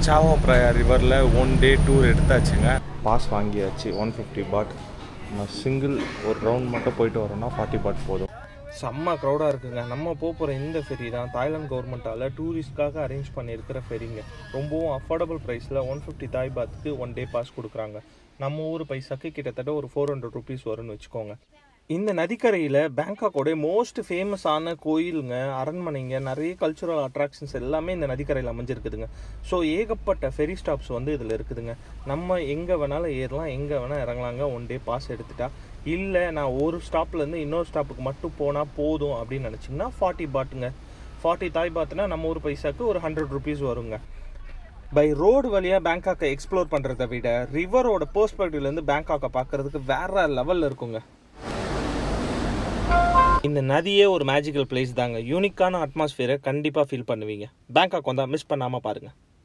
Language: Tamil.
சாவோ பிராயா ரிவரில் 1 டே டூர் எடுத்தாச்சுங்க. பாஸ் வாங்கியாச்சு 150 பாட். நம்ம சிங்கிள் ஒரு ரவுண்ட் மட்டும் போயிட்டு வரோம்னா 40 பாட் போதும். செம்ம க்ரௌடாக இருக்குங்க. நம்ம போகிற இந்த ஃபெரி தான் தாய்லாந்து கவர்மெண்ட்டால் டூரிஸ்ட்காக அரேஞ்ச் பண்ணியிருக்கிற ஃபெரிங்க. ரொம்பவும் அஃபோர்டபுள் ப்ரைஸில் 150 தாய் பாத்துக்கு 1 டே பாஸ் கொடுக்குறாங்க. நம்ம ஊர் பைசாக்கு கிட்டத்தட்ட ஒரு 400 ருபீஸ் வரும்னு வச்சுக்கோங்க. இந்த நதிக்கரையில் பேங்காக்கோட மோஸ்ட் ஃபேமஸான கோயிலுங்க, அரண்மனைங்க, நிறைய கல்ச்சுரல் அட்ராக்ஷன்ஸ் எல்லாமே இந்த நதிக்கரையில் அமைஞ்சிருக்குதுங்க. ஸோ ஏகப்பட்ட ஃபெரி ஸ்டாப்ஸ் வந்து இதில் இருக்குதுங்க. நம்ம எங்கே வேணாலும் ஏறலாம், எங்கே வேணால் இறங்கலாங்க 1 டே பாஸ் எடுத்துட்டா. இல்லை நான் ஒரு ஸ்டாப்லேருந்து இன்னொரு ஸ்டாப்புக்கு மட்டும் போனால் போதும் அப்படின்னு நினச்சிங்கன்னா 40 பாட்டுங்க. 40 தாய் பாத்துனா நம்ம ஊர் பைசாக்கு ஒரு 100 ருபீஸ் வருங்க. பை ரோடு வழியாக பேங்காக்கை எக்ஸ்ப்ளோர் பண்ணுறதை விட ரிவரோட பெர்ஸ்பெக்டிவ்லேருந்து பேங்காக்கை பார்க்குறதுக்கு வேறு லெவலில் இருக்குங்க. இந்த நதியே ஒரு மேஜிக்கல் பிளேஸ் தாங்க. யூனிக்கான அட்மாஸ்பியரை கண்டிப்பாக ஃபீல் பண்ணுவீங்க. பேங்காக் வந்தால் மிஸ் பண்ணாமல் பாருங்கள்.